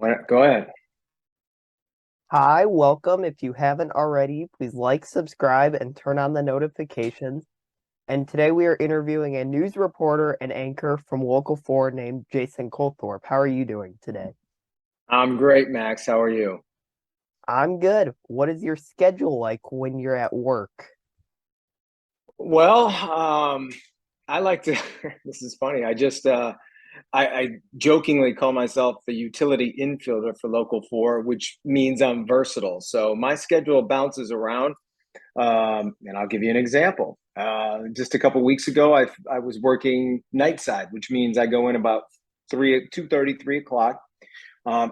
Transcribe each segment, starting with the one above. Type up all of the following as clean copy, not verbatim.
Go ahead. Hi, welcome. If you haven't already, please like, subscribe, and turn on the notifications. And today we are interviewing a news reporter and anchor from Local 4 named Jason Colthorp. How are you doing today? I'm great, Max. How are you? I'm good. What is your schedule like when you're at work? Well, I like to. This is funny. I jokingly call myself the utility infielder for Local 4, which means I'm versatile. So my schedule bounces around. And I'll give you an example. Just a couple weeks ago, I was working night side, which means I go in about 2:30, 3 o'clock.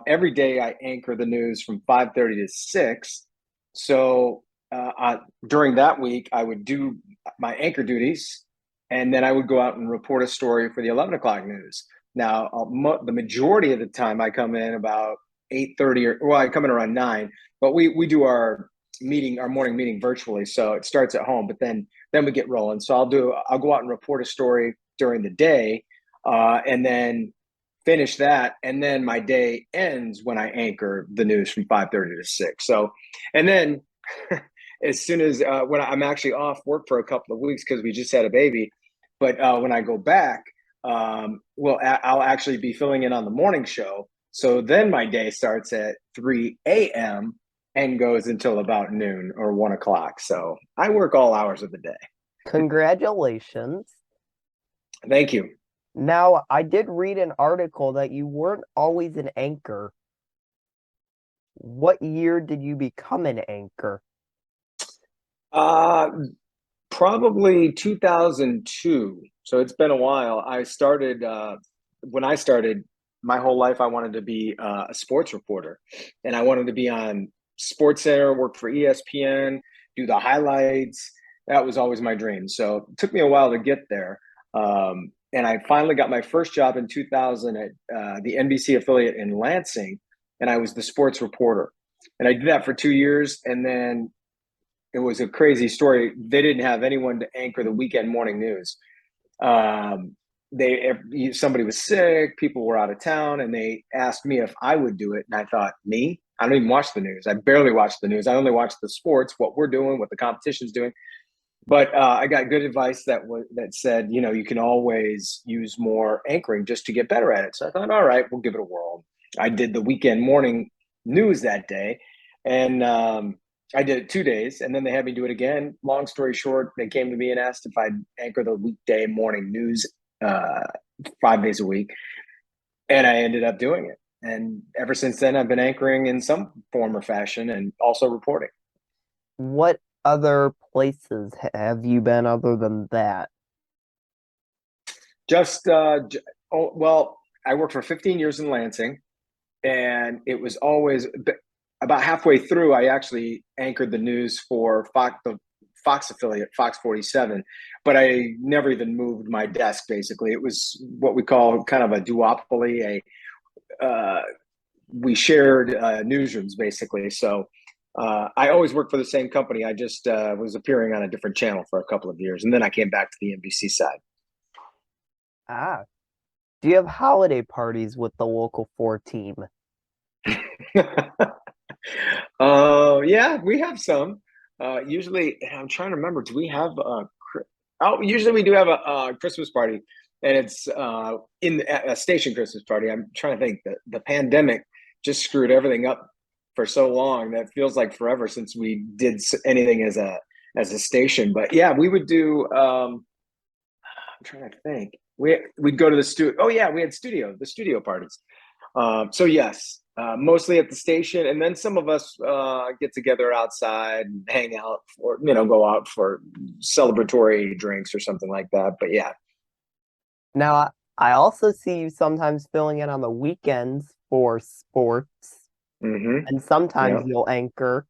Every day I anchor the news from 5:30 to 6. So during that week, I would do my anchor duties, and then I would go out and report a story for the 11 o'clock news. Now, the majority of the time, I come in about 8:30, or well, I come in around 9. But we do our morning meeting virtually, so it starts at home. But then we get rolling. So I'll go out and report a story during the day, and then finish that, and then my day ends when I anchor the news from 5:30 to 6. So, and then as soon as when I'm actually off work for a couple of weeks because we just had a baby, but when I go back, well, I'll actually be filling in on the morning show. So then my day starts at 3 a.m. and goes until about noon or 1 o'clock. So I work all hours of the day. Congratulations. Thank you. Now, I did read an article that you weren't always an anchor. What year did you become an anchor? Uh, Probably 2002. So it's been a while. When I started, my whole life, I wanted to be a sports reporter, and I wanted to be on Sports Center, work for ESPN, do the highlights. That was always my dream. So it took me a while to get there. And I finally got my first job in 2000 at the NBC affiliate in Lansing, and I was the sports reporter. And I did that for 2 years, and then it was a crazy story. They didn't have anyone to anchor the weekend morning news. Um, somebody was sick, people were out of town, and they asked me if I would do it. And I thought, me? I don't even watch the news. I barely watch the news. I only watch the sports, what we're doing, what the competition's doing. But I got good advice that said, you can always use more anchoring just to get better at it. So I thought, all right, we'll give it a whirl. I did the weekend morning news that day, and I did it 2 days, and then they had me do it again. Long story short, they came to me and asked if I'd anchor the weekday morning news 5 days a week, and I ended up doing it. And ever since then, I've been anchoring in some form or fashion, and also reporting. What other places have you been other than that? Just oh, well, I worked for 15 years in Lansing, and it was always about halfway through. I actually anchored the news for the Fox affiliate, Fox 47, but I never even moved my desk. Basically, it was what we call kind of a duopoly. We shared newsrooms basically. So I always worked for the same company. I just was appearing on a different channel for a couple of years, and then I came back to the NBC side. Ah, do you have holiday parties with the local 4 team? Yeah, we have some. Usually, I'm trying to remember. Do we have oh, usually we do have a Christmas party, and it's in a station Christmas party. I'm trying to think. The pandemic just screwed everything up for so long that feels like forever since we did anything as a station. But yeah, we would do. I'm trying to think. We'd go to the studio. Oh yeah, we had the studio parties. So yes, mostly at the station, and then some of us get together outside and hang out, or go out for celebratory drinks or something like that. But yeah. Now, I also see you sometimes filling in on the weekends for sports, Mm-hmm. and sometimes Yeah. you'll anchor.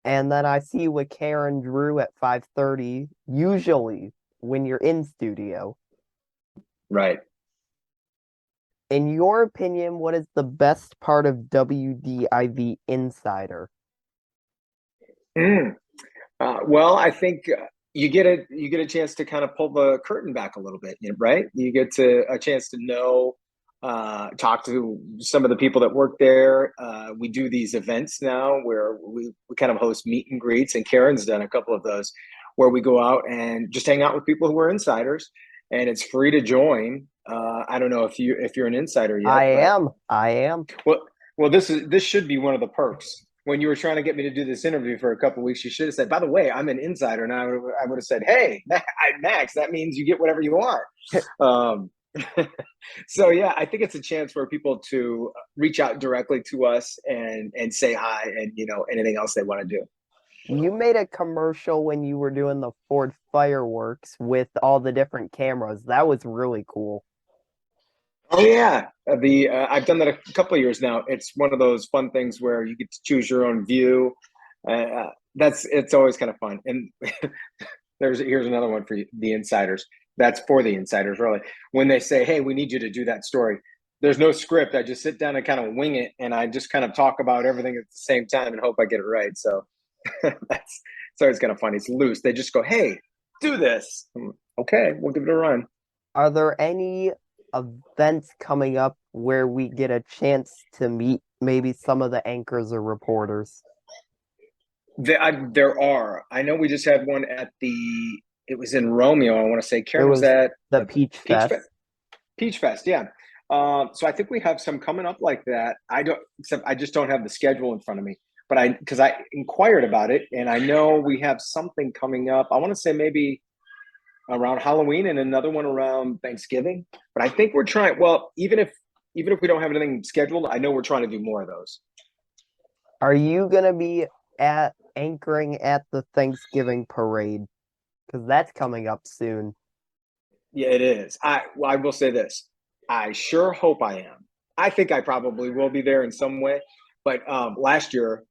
And then I see you with Karen Drew at 5:30, usually when you're in studio. Right. In your opinion, what is the best part of WDIV Insider? Mm. Well, I think you get a chance to kind of pull the curtain back a little bit, right? You get to a chance to know talk to some of the people that work there. We do these events now where we kind of host meet and greets, and Karen's done a couple of those where we go out and just hang out with people who are insiders, and it's free to join. I don't know if you're an insider yet, I but am. I am. well, this should be one of the perks. When you were trying to get me to do this interview for a couple of weeks, you should have said, "By the way, I'm an insider," and I would have said, "Hey, Max, that means you get whatever you want." Um, so yeah, I think it's a chance for people to reach out directly to us and say hi and anything else they want to do. You made a commercial when you were doing the Ford fireworks with all the different cameras. That was really cool. Oh yeah, the I've done that a couple of years now. It's one of those fun things where you get to choose your own view. That's it's always kind of fun. And here's another one for the insiders. That's for the insiders, really. When they say, "Hey, we need you to do that story," there's no script. I just sit down and kind of wing it, and I just kind of talk about everything at the same time and hope I get it right. So that's it's always kind of funny. It's loose. They just go, "Hey, do this." Okay, we'll give it a run. Are there any events coming up where we get a chance to meet maybe some of the anchors or reporters? There are. I know we just had one at it was in Romeo. I want to say It Karen was was at the the Peach Peach Fest. Fest. Peach Fest, yeah. So I think we have some coming up like that. I don't, except I just don't have the schedule in front of me. But because I inquired about it, and I know we have something coming up. I want to say maybe around Halloween and another one around Thanksgiving. But I think we're trying. Well, even if we don't have anything scheduled, I know we're trying to do more of those. Are you gonna be at anchoring at the Thanksgiving parade? Because that's coming up soon. Yeah, it is. I will say this. I sure hope I am. I think I probably will be there in some way. But last year,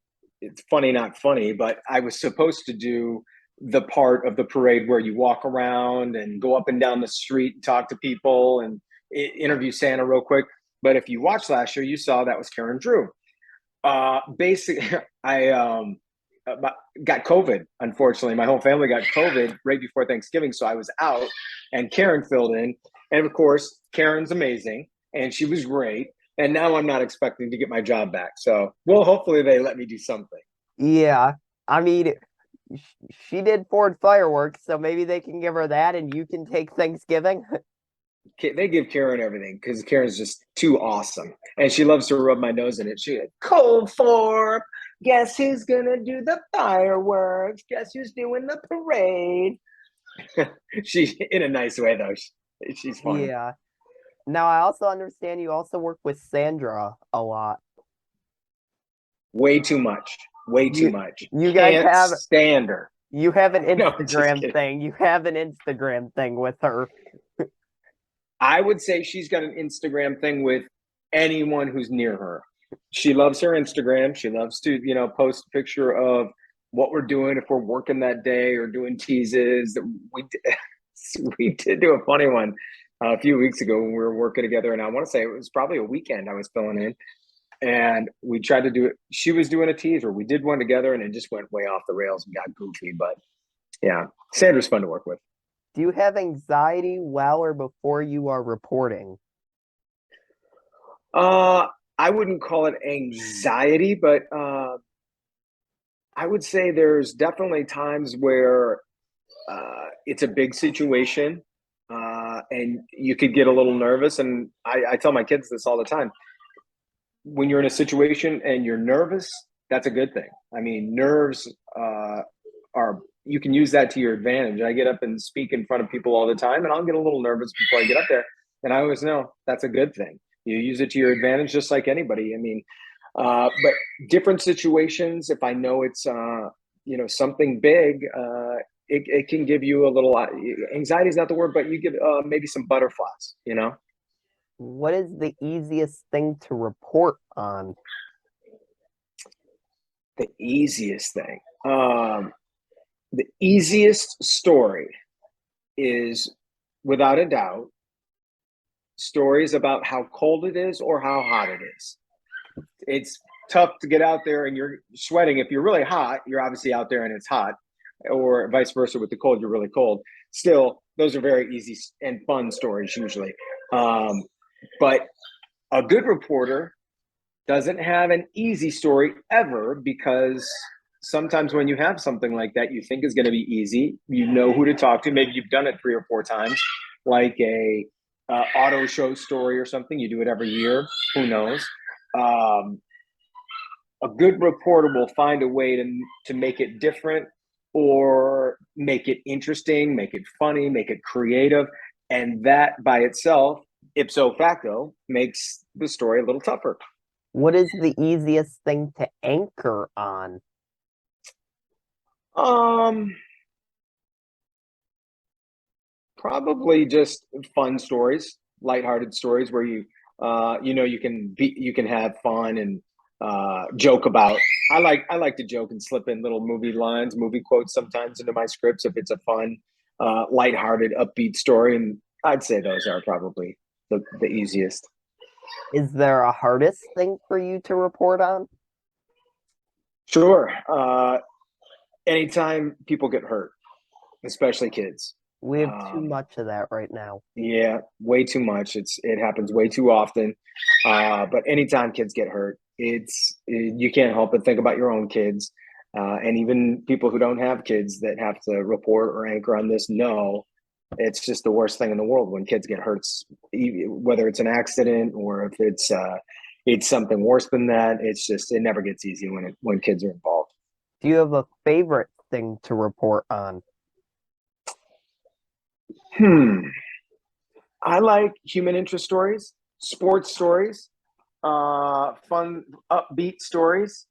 it's funny, not funny, but I was supposed to do the part of the parade where you walk around and go up and down the street and talk to people and interview Santa real quick. But if you watched last year, you saw that was Karen Drew. Basically, I got COVID. Unfortunately, my whole family got COVID right before Thanksgiving, so I was out, and Karen filled in. And of course, Karen's amazing, and she was great. And now I'm not expecting to get my job back. So, well, hopefully they let me do something. Yeah, I mean, she did Ford fireworks, so maybe they can give her that, and you can take Thanksgiving. They give Karen everything because Karen's just too awesome, and she loves to rub my nose in it. She Colthorp. Guess who's gonna do the fireworks? Guess who's doing the parade? She's in a nice way though. She's fun. Yeah. Now I also understand you also work with Sandra a lot. Way too much. Way too You much. you guys Can't have stand her. you have an No, just Instagram kidding. thing. You have an Instagram thing with her. I would say she's got an Instagram thing with anyone who's near her. She loves her Instagram. She loves to, post a picture of what we're doing if we're working that day or doing teases. We did do a funny one a few weeks ago when we were working together, and I want to say it was probably a weekend I was filling in, and we tried to do it. She was doing a tease, or we did one together, and it just went way off the rails and got goofy. But yeah, Sandra's fun to work with. Do you have anxiety while or before you are reporting? Uh, I wouldn't call it anxiety, but I would say there's definitely times where it's a big situation, and you could get a little nervous. And I tell my kids this all the time: when you're in a situation and you're nervous, that's a good thing. I mean, nerves are you can use that to your advantage. I get up and speak in front of people all the time, and I'll get a little nervous before I get up there, and I always know that's a good thing. You use it to your advantage, just like anybody. I mean, but different situations, if I know it's something big, it can give you a little anxiety is not the word, but you get maybe some butterflies. What is the easiest thing to report on? The easiest thing. The easiest story is, without a doubt, stories about how cold it is or how hot it is. It's tough to get out there and you're sweating. If you're really hot, you're obviously out there and it's hot, or vice versa with the cold, you're really cold. Still, those are very easy and fun stories usually. But A good reporter doesn't have an easy story ever because sometimes when you have something like that you think is going to be easy, you know who to talk to. Maybe you've done it 3 or 4 times, like a auto show story or something. You do it every year. Who knows? Um, a good reporter will find a way to make it different or make it interesting, make it funny, make it creative, and that by itself, ipso facto, makes the story a little tougher. What is the easiest thing to anchor on? Um, Probably just fun stories, lighthearted stories where you can have fun and joke about. I like to joke and slip in little movie lines, movie quotes sometimes into my scripts if it's a fun, lighthearted, upbeat story, and I'd say those are probably the easiest. Is there a hardest thing for you to report on? Sure. Anytime people get hurt, especially kids. We have too Um, much of that right now. Yeah, way too much. It happens way too often. But anytime kids get hurt, you can't help but think about your own kids, and even people who don't have kids that have to report or anchor on this know it's just the worst thing in the world when kids get hurt, whether it's an accident or if it's something worse than that. It never gets easy when kids are involved. Do you have a favorite thing to report on? Hmm. I like human interest stories, sports stories, fun, upbeat stories.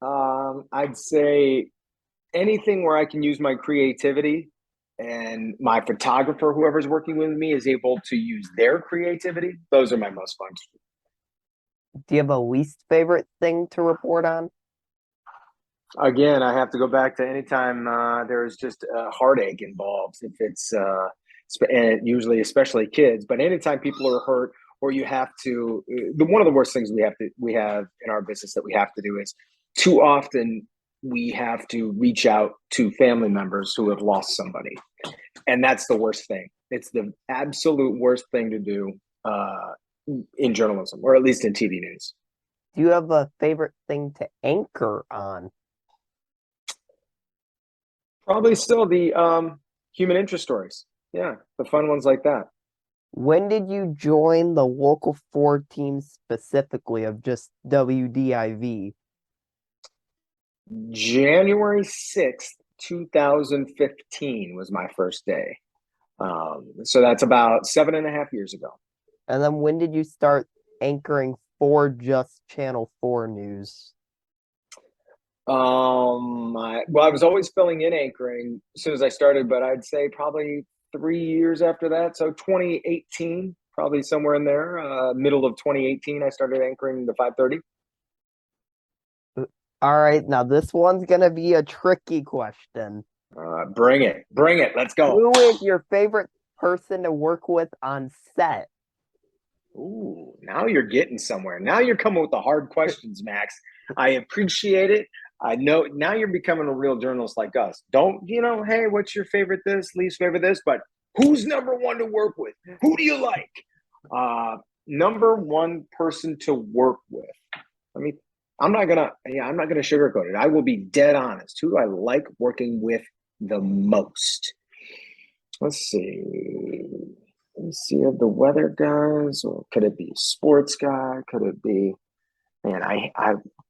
I'd say anything where I can use my creativity and my photographer, whoever's working with me, is able to use their creativity. Those are my most fun. Do you have a least favorite thing to report on? Again, I have to go back to anytime there's just a heartache involved. If it's and usually especially kids, but anytime people are hurt or you have to, one of the worst things we have in our business that we have to do is too often we have to reach out to family members who have lost somebody, and that's the worst thing. It's the absolute worst thing to do in journalism, or at least in TV news. Do you have a favorite thing to anchor on? Probably still the human interest stories. Yeah, the fun ones like that. When did you join the local four team specifically of just WDIV? January 6th, 2015 was my first day. So that's about 7.5 years ago. And then when did you start anchoring for just Channel 4 news? I was always filling in anchoring as soon as I started, but I'd say probably 3 years after that. So 2018, probably somewhere in there, middle of 2018, I started anchoring the 5:30. All right, now this one's gonna be a tricky question. Bring it, let's go. Who is your favorite person to work with on set? Ooh, now you're getting somewhere. Now you're coming with the hard questions, Max. I appreciate it. I know now you're becoming a real journalist like us. Don't, hey, what's your favorite this, least favorite this, but who's number one to work with? Who do you like? Number one person to work with. I mean, I'm not gonna sugarcoat it. I will be dead honest. Who do I like working with the most? Let's see. Let's see if the weather guys, or could it be a sports guy? Could it be, man,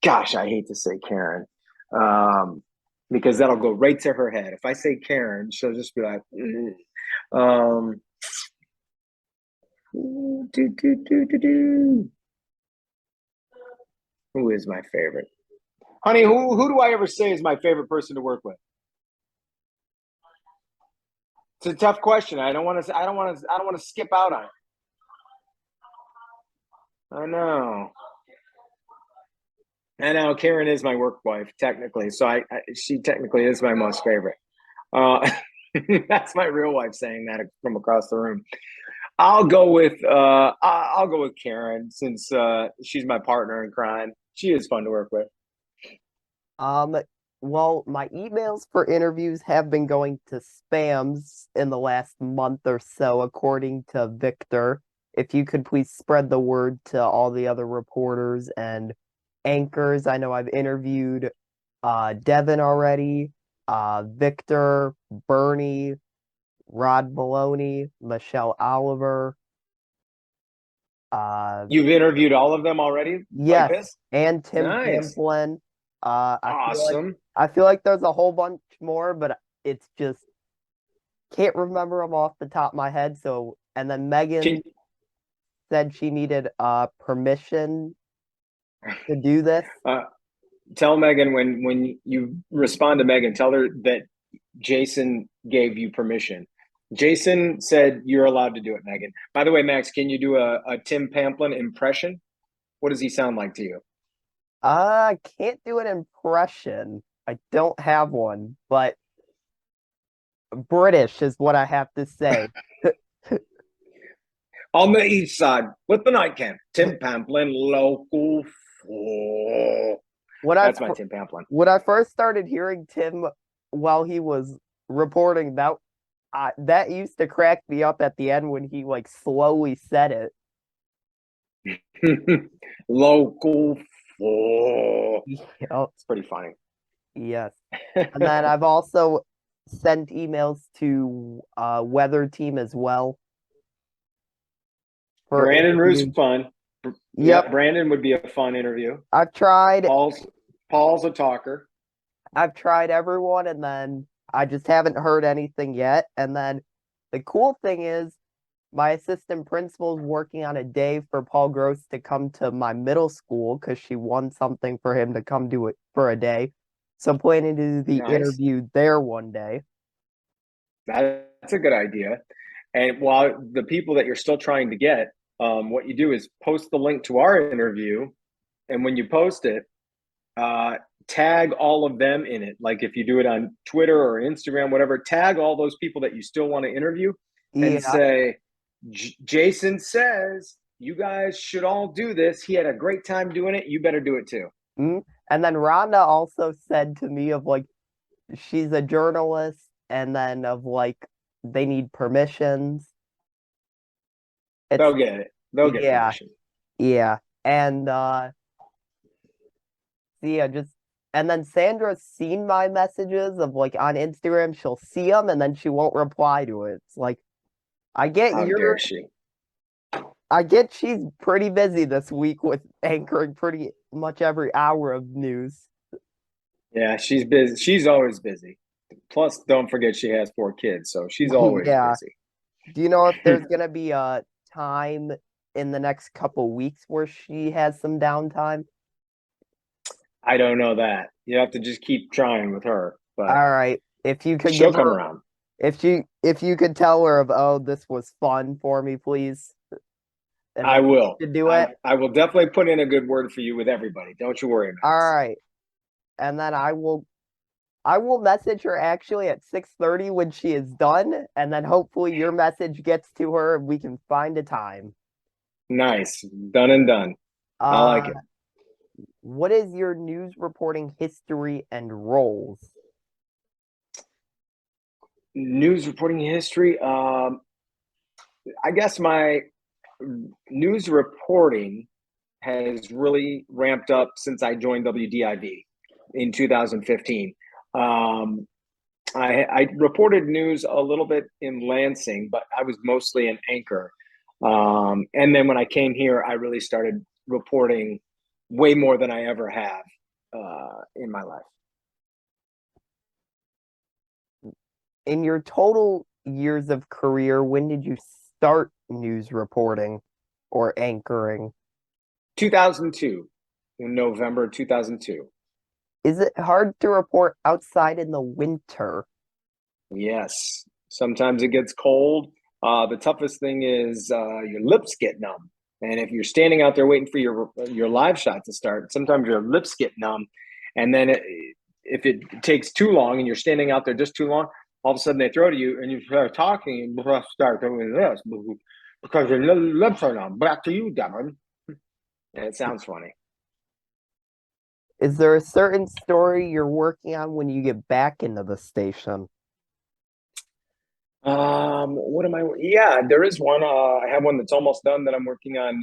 gosh, I hate to say Karen, because that'll go right to her head. If I say Karen, she'll just be like, um, do, do, do, do, do. Who is my favorite? Honey, who do I ever say is my favorite person to work with? It's a tough question. I don't want to skip out on it. I know. I know Karen is my work wife technically, so she technically is my most favorite. Uh, that's my real wife saying that from across the room. I'll go with Karen since she's my partner in crime. She is fun to work with. Um, well, my emails for interviews have been going to spams in the last month or so, according to Victor. if you could please spread the word to all the other reporters and anchors. I know I've interviewed Devin already, Victor, Bernie, Rod Maloney, Michelle Oliver. You've interviewed all of them already, like Yes, this? and Tim Nice. Pamplin. Awesome. I feel like there's a whole bunch more, but it's just can't remember them off the top of my head. So, and then Can, Megan said she needed permission to do this. uh, tell Megan when you respond to Megan, tell her that Jason gave you permission. Jason said you're allowed to do it, Megan. By the way, Max, can you do a Tim Pamplin impression? What does he sound like to you? I can't do an impression. I don't have one, but British is what I have to say. On the east side with the nightcap, Tim Pamplin, local four. When I That's my Tim Pamplin. when I first started hearing Tim while he was reporting that used to crack me up at the end when he like slowly said it. Local four. Yep. It's pretty funny. Yes. And then I've also sent emails to weather team as well for Brandon Roo's interviews. fun. Yeah, Yep. Brandon would be a fun interview. I've tried Paul's a talker. I've tried everyone and then I just haven't heard anything yet. And then the cool thing is my assistant principal is working on a day for Paul Gross to come to my middle school because she won something for him to come do it for a day. So I'm planning to do the Nice. interview there one day. That's a good idea. And while the people that you're still trying to get, what you do is post the link to our interview. And when you post it, tag all of them in it. Like if you do it on Twitter or Instagram, whatever, tag all those people that you still want to interview and Yeah. say, Jason says you guys should all do this. He had a great time doing it. You better do it too. And then Rhonda also said to me of like she's a journalist and then of like they need permissions. It's They'll get it. They'll get yeah, permission. yeah. And yeah, just and then Sandra's seen my messages of like on Instagram, she'll see them and then she won't reply to it. It's like How dare she? I get she's pretty busy this week with anchoring pretty much every hour of news. Yeah, she's busy. She's always busy. Plus, don't forget she has 4 kids, so she's always Yeah. busy. Do you know if there's gonna be a time in the next couple weeks where she has some downtime? I don't know that. You have to just keep trying with her, but All right. If you could she'll give come her around. if you could tell her of oh this was fun for me, please. And I then will. to do it. I will definitely put in a good word for you with everybody. Don't you worry, All Max. right. And then I will message her actually at 6:30 when she is done, and then hopefully your message gets to her and we can find a time. Nice. Done and done. I like Uh, it. what is your news reporting history and roles? News reporting history. I guess my news reporting has really ramped up since I joined WDIV in 2015. Um, I reported news a little bit in Lansing, but I was mostly an anchor. And then when I came here, I really started reporting way more than I ever have in my life. In your total years of career, when did you start news reporting or anchoring? 2002, in November 2002. Is it hard to report outside in the winter? Yes, sometimes it gets cold. The toughest thing is your lips get numb. And if you're standing out there waiting for your live shot to start, sometimes your lips get numb. And then if it takes too long and you're standing out there just too long, all of a sudden they throw to you and you start talking and start doing this because your lips are numb. Back to you, Devin. And it sounds funny. Is there a certain story you're working on when you get back into the station? What am I? Yeah, there is one. I have one that's almost done that I'm working on.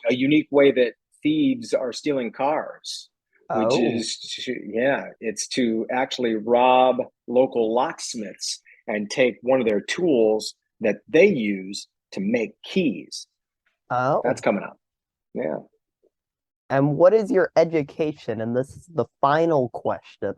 A unique way that thieves are stealing cars, which Oh, is, yeah, it's to actually rob local locksmiths and take one of their tools that they use to make keys. That's oh. coming up. Yeah. And what is your education? And this is the final question.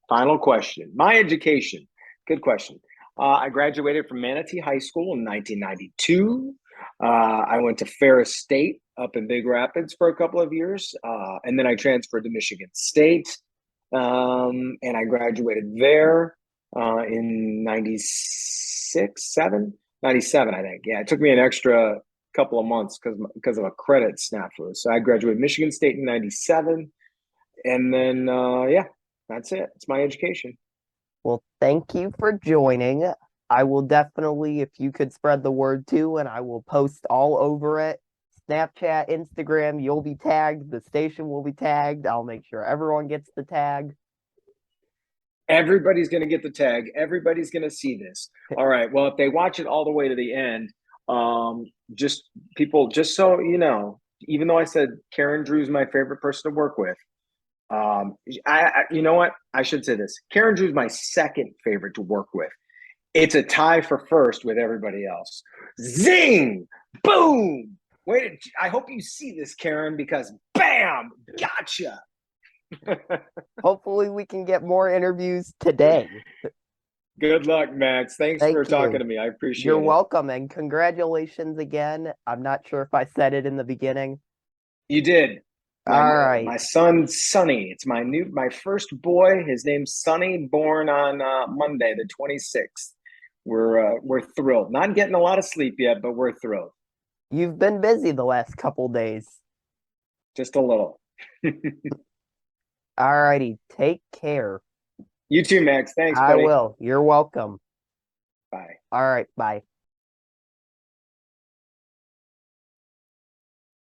Final question. My education. Good question. I graduated from Manatee High School in 1992. I went to Ferris State up in Big Rapids for a couple of years. And then I transferred to Michigan State. And I graduated there in 96, 7, 97, I think. Yeah, it took me an extra couple of months because of a credit snafu. So I graduated Michigan State in 97. And then, yeah, that's it. It's my education. Well, thank you for joining. I will definitely, if you could spread the word too, and I will post all over it. Snapchat, Instagram, you'll be tagged. The station will be tagged. I'll make sure everyone gets the tag. Everybody's going to get the tag. Everybody's going to see this. All right. Well, if they watch it all the way to the end, just people, just so you know, even though I said Karen Drew's my favorite person to work with, you know what? I should say this. Karen Drew's my second favorite to work with. It's a tie for first with everybody else. Zing! Boom! Wait, I hope you see this, Karen, because bam! Gotcha! Hopefully, we can get more interviews today. Good luck, Max. Thanks for Thank talking you. to me. I You're appreciate it. welcome, and congratulations again. I'm not sure if I said it in the beginning. You did. My All right. my son Sonny. It's my first boy. His name's Sonny, born on Monday, the 26th. We're thrilled. Not getting a lot of sleep yet, but we're thrilled. You've been busy the last couple days. Just a little. All righty. Take care. You too, Max. Thanks, I buddy. will. You're welcome. Bye. All right. Bye.